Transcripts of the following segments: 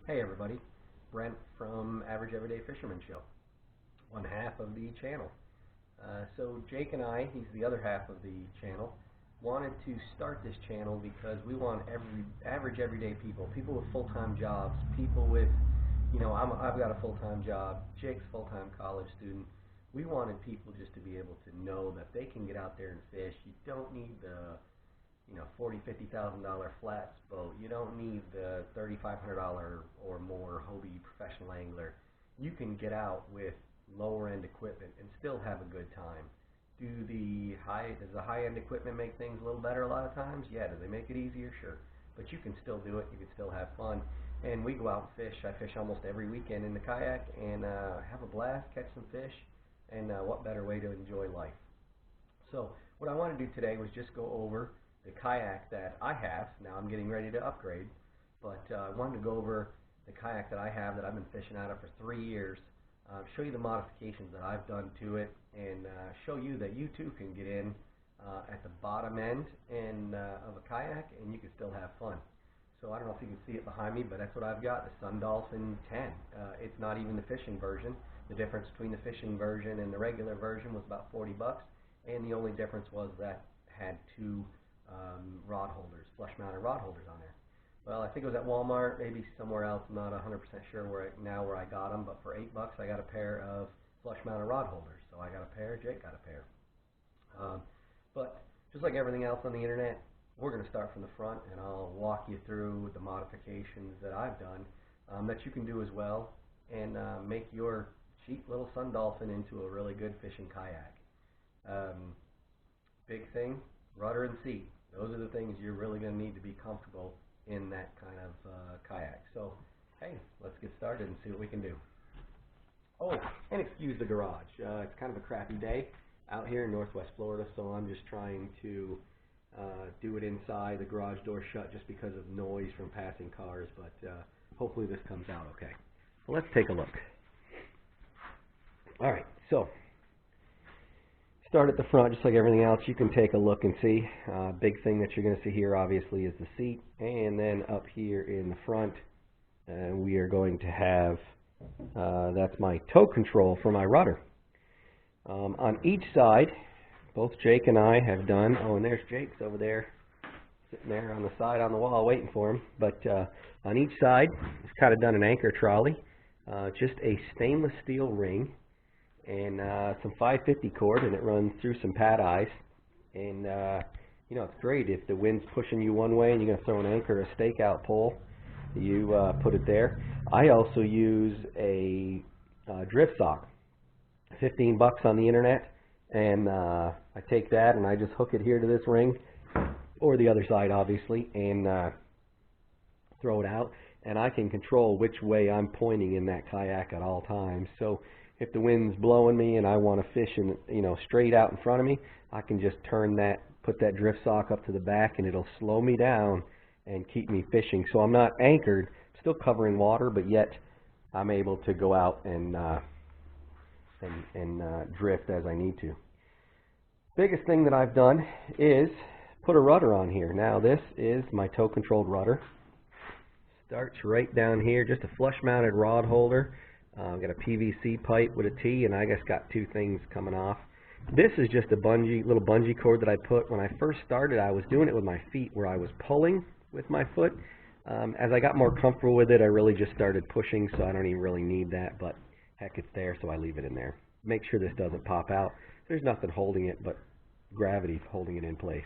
Hey everybody, Brent from Average Everyday Fisherman Show, one half of the channel. So Jake and I, he's the other half of the channel, wanted to start this channel because we want average everyday people with full-time jobs, people with, I've got a full-time job, Jake's a full-time college student. We wanted people just to be able to know that they can get out there and fish. You don't need the $40,000, $50,000 flats boat. You don't need the $3,500 or more Hobie professional angler. You can get out with lower end equipment and still have a good time. Does the high end equipment make things a little better a lot of times? Yeah. Do they make it easier? Sure. But you can still do it. You can still have fun. And we go out and fish. I fish almost every weekend in the kayak and have a blast, catch some fish. And what better way to enjoy life? So what I want to do today was just go over the kayak that I have. Now I'm getting ready to upgrade, but I wanted to go over the kayak that I have that I've been fishing out of for 3 years, show you the modifications that I've done to it, and show you that you too can get in at the bottom end of a kayak and you can still have fun. So I don't know if you can see it behind me, but that's what I've got, the Sun Dolphin 10. It's not even the fishing version. The difference between the fishing version and the regular version was about 40 bucks, and the only difference was that had two rod holders, flush mounted rod holders on there. Well, I think it was at Walmart, maybe somewhere else. I'm not 100% sure where I got them, but for 8 bucks I got a pair of flush mounted rod holders. So I got a pair, Jake got a pair. But just like everything else on the internet, we're going to start from the front, and I'll walk you through the modifications that I've done that you can do as well, and make your cheap little Sun Dolphin into a really good fishing kayak. Big thing, rudder and seat. Those are the things you're really going to need to be comfortable in that kind of kayak. So, hey, let's get started and see what we can do. Oh, and excuse the garage. It's kind of a crappy day out here in Northwest Florida, so I'm just trying to do it inside, the garage door shut, just because of noise from passing cars, but hopefully this comes out okay. So let's take a look. All right, so start at the front, just like everything else. You can take a look and see. Big thing that you're going to see here, obviously, is the seat. And then up here in the front, we are going to have, that's my tow control for my rudder. On each side, both Jake and I have done, oh, and there's Jake's over there, sitting there on the side on the wall waiting for him. But on each side, it's kind of done an anchor trolley, just a stainless steel ring, and some 550 cord, and it runs through some pad eyes. And it's great if the wind's pushing you one way and you're going to throw an anchor or a stakeout pole, you put it there. I also use a drift sock, 15 bucks on the internet, and I take that and I just hook it here to this ring, or the other side obviously, and throw it out, and I can control which way I'm pointing in that kayak at all times. So if the wind's blowing me and I want to fish straight out in front of me, I can just turn that, put that drift sock up to the back, and it'll slow me down and keep me fishing. So I'm not anchored, still covering water, but yet I'm able to go out and drift as I need to. Biggest thing that I've done is put a rudder on here. Now this is my tow controlled rudder. Starts right down here, just a flush mounted rod holder. I've got a PVC pipe with a T, and I just got two things coming off. This is just a little bungee cord that I put. When I first started, I was doing it with my feet, where I was pulling with my foot. As I got more comfortable with it, I really just started pushing, so I don't even really need that, but heck, it's there, so I leave it in there. Make sure this doesn't pop out. There's nothing holding it but gravity holding it in place.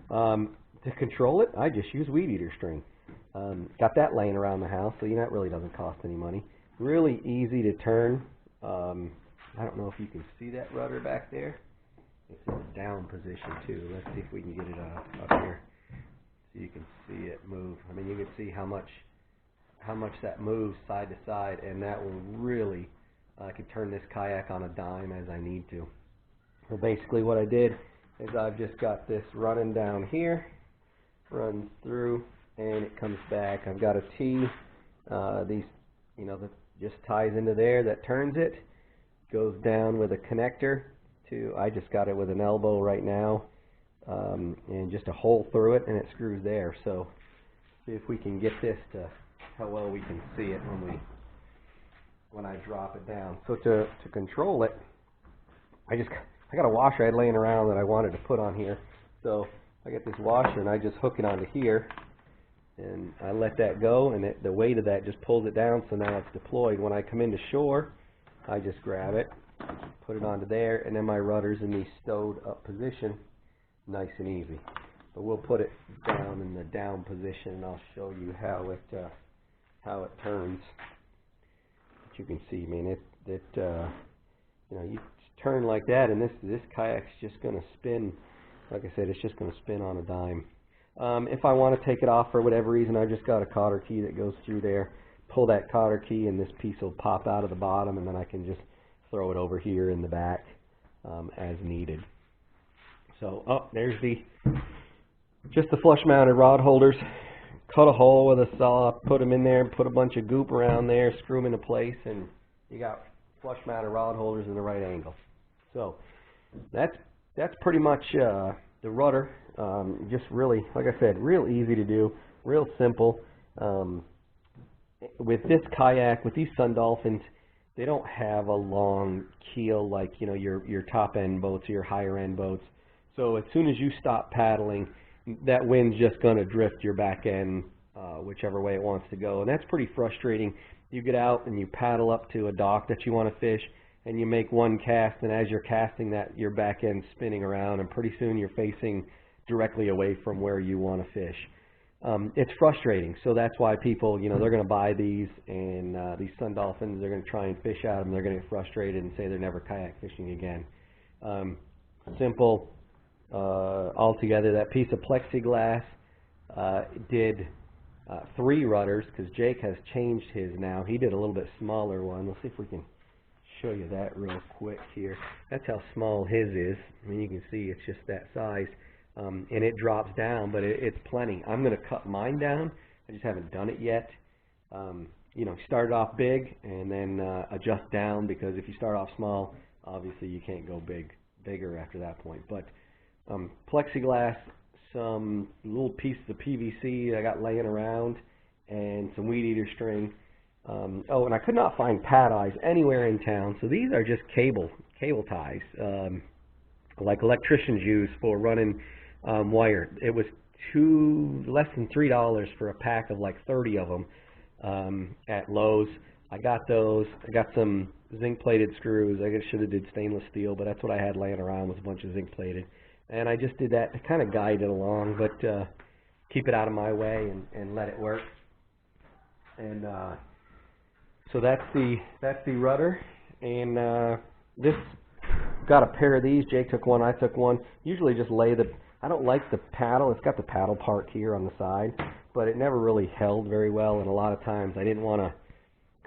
To control it, I just use weed eater string. Got that laying around the house, so that really doesn't cost any money. Really easy to turn. I don't know if you can see that rudder back there. It's in a down position too. Let's see if we can get it up here so you can see it move. I mean, you can see how much that moves side to side, and that will really, I can turn this kayak on a dime as I need to. Well, basically what I did is I've just got this running down here, runs through, and it comes back. I've got a T, that just ties into there, that turns it, goes down with a connector to, I just got it with an elbow right now, and just a hole through it, and it screws there. So see if we can get this to how well we can see it when I drop it down. So to control it, I got a washer I had laying around that I wanted to put on here. So I get this washer and I just hook it onto here, and I let that go, and the weight of that just pulls it down, so now it's deployed. When I come into shore, I just grab it, put it onto there, and then my rudder's in the stowed up position, nice and easy. But we'll put it down in the down position, and I'll show you how it turns. But you can see, I mean, you know, you turn like that, and this kayak's just going to spin. Like I said, it's just going to spin on a dime. If I want to take it off for whatever reason, I've just got a cotter key that goes through there. Pull that cotter key, and this piece will pop out of the bottom, and then I can just throw it over here in the back as needed. So, there's just the flush-mounted rod holders. Cut a hole with a saw, put them in there, put a bunch of goop around there, screw them into place, and you got flush-mounted rod holders in the right angle. So that's pretty much the rudder. Just really, like I said, real easy to do, real simple. With this kayak, with these Sun Dolphins, they don't have a long keel like, you know, your top-end boats or your higher-end boats. So as soon as you stop paddling, that wind's just going to drift your back end whichever way it wants to go, and that's pretty frustrating. You get out and you paddle up to a dock that you want to fish, and you make one cast, and as you're casting that, your back end's spinning around, and pretty soon you're facing directly away from where you want to fish. It's frustrating, so that's why people, you know, they're going to buy these, and these Sun Dolphins, they're going to try and fish out of them, they're going to get frustrated and say they're never kayak fishing again. Simple. Altogether, that piece of plexiglass did 3 rudders, because Jake has changed his now. He did a little bit smaller one. Let's see if we can show you that real quick here. That's how small his is. I mean, you can see it's just that size, and it drops down, but it's plenty. I'm going to cut mine down. I just haven't done it yet. You know, start off big and then adjust down, because if you start off small, obviously you can't go bigger after that point. But plexiglass, some little pieces of PVC I got laying around, and some weed eater string. Oh, and I could not find pad eyes anywhere in town, so these are just cable ties, like electricians use for running wire. It was less than $3 for a pack of like 30 of them at Lowe's. I got those. I got some zinc plated screws. I should have did stainless steel, but that's what I had laying around, was a bunch of zinc plated. And I just did that to kind of guide it along, but keep it out of my way and let it work. And so that's the rudder. And this, got a pair of these. Jake took one, I took one. Usually just I don't like the paddle. It's got the paddle part here on the side, but it never really held very well. And a lot of times I didn't want to,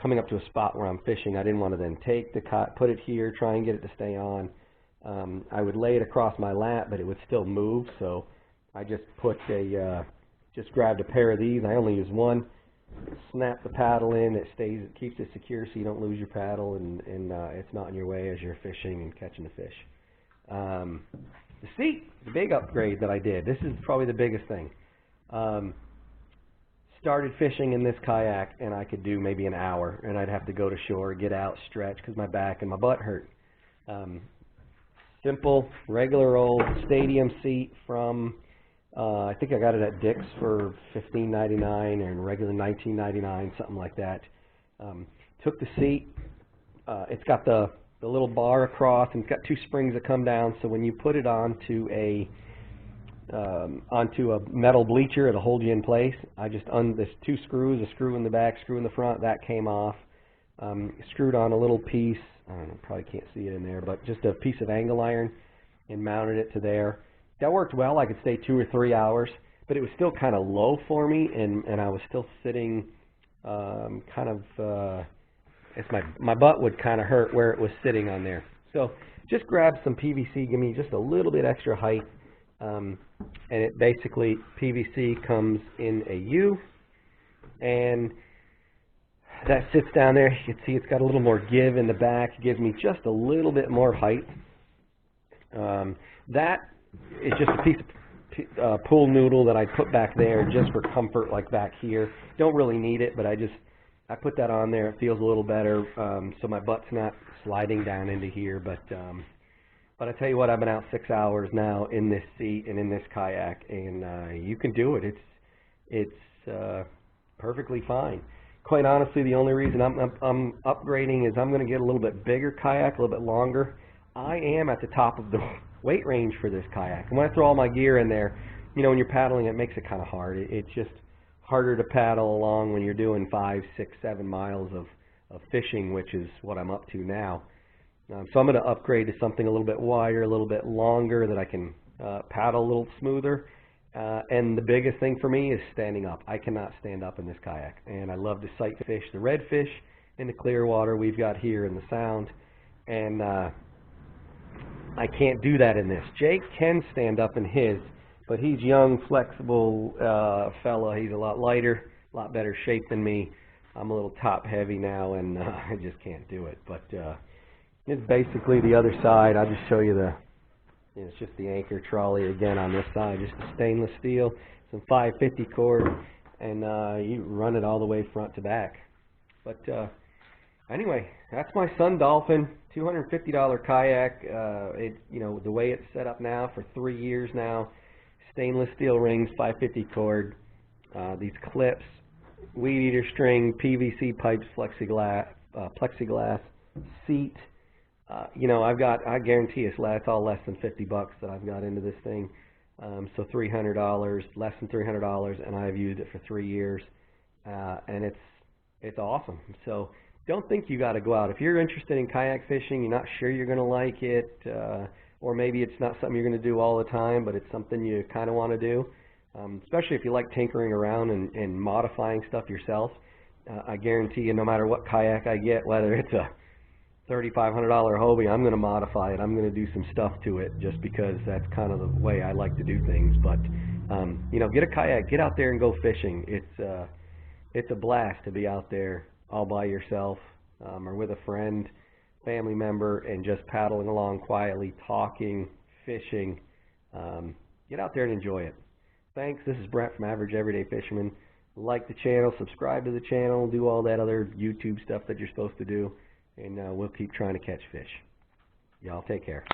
coming up to a spot where I'm fishing, I didn't want to then take the put it here, try and get it to stay on. I would lay it across my lap, but it would still move, so I just just grabbed a pair of these. I only use one. Snap the paddle in. It keeps it secure so you don't lose your paddle, and it's not in your way as you're fishing and catching the fish. The seat, the big upgrade that I did. This is probably the biggest thing. Started fishing in this kayak, and I could do maybe an hour, and I'd have to go to shore, get out, stretch, because my back and my butt hurt. Simple, regular old stadium seat from, I think I got it at Dick's for $15.99 and regular $19.99, something like that. Took the seat. It's got the little bar across, and it's got 2 springs that come down, so when you put it onto a metal bleacher, it'll hold you in place. I just there's 2 screws, a screw in the back, screw in the front, that came off. Screwed on a little piece, I don't know, probably can't see it in there, but just a piece of angle iron, and mounted it to there. That worked well. I could stay 2 or 3 hours, but it was still kind of low for me, and I was still sitting my butt would kind of hurt where it was sitting on there. So just grab some PVC, give me just a little bit extra height, and it basically, PVC comes in a U, and that sits down there. You can see it's got a little more give in the back. It gives me just a little bit more height. That is just a piece of pool noodle that I put back there just for comfort, like back here. Don't really need it, but I put that on there. It feels a little better, so my butt's not sliding down into here. But I tell you what, I've been out 6 hours now in this seat and in this kayak, and you can do it. It's perfectly fine. Quite honestly, the only reason I'm upgrading is I'm going to get a little bit bigger kayak, a little bit longer. I am at the top of the weight range for this kayak. And when I throw all my gear in there, you know, when you're paddling, it makes it kind of hard. It's just harder to paddle along when you're doing 5, 6, 7 miles of fishing, which is what I'm up to now. So I'm going to upgrade to something a little bit wider, a little bit longer, that I can paddle a little smoother. And the biggest thing for me is standing up. I cannot stand up in this kayak, and I love to sight fish the redfish in the clear water we've got here in the Sound, and I can't do that in this. Jake can stand up in his, but he's young, flexible fella. He's a lot lighter, a lot better shape than me. I'm a little top heavy now, and I just can't do it. But it's basically the other side. I'll just show you it's just the anchor trolley again on this side, just a stainless steel, some 550 cord, and you run it all the way front to back. But anyway, that's my Sun Dolphin $250 kayak. You know, the way it's set up now for 3 years now, stainless steel rings, 550 cord, these clips, weed eater string, PVC pipes, plexiglass seat. You know, I guarantee it's all less than $50 that I've got into this thing. So $300, less than $300, and I've used it for 3 years, and it's awesome. So don't think you got to go out. If you're interested in kayak fishing, you're not sure you're going to like it, or maybe it's not something you're going to do all the time, but it's something you kind of want to do, especially if you like tinkering around and modifying stuff yourself. I guarantee you, no matter what kayak I get, whether it's a $3,500 Hobie, I'm going to modify it. I'm going to do some stuff to it just because that's kind of the way I like to do things. But you know, get a kayak, get out there and go fishing. It's a blast to be out there all by yourself, or with a friend, family member, and just paddling along quietly, talking, fishing. Get out there and enjoy it. Thanks. This is Brent from Average Everyday Fisherman. Like the channel, subscribe to the channel, do all that other YouTube stuff that you're supposed to do. And we'll keep trying to catch fish. Y'all take care.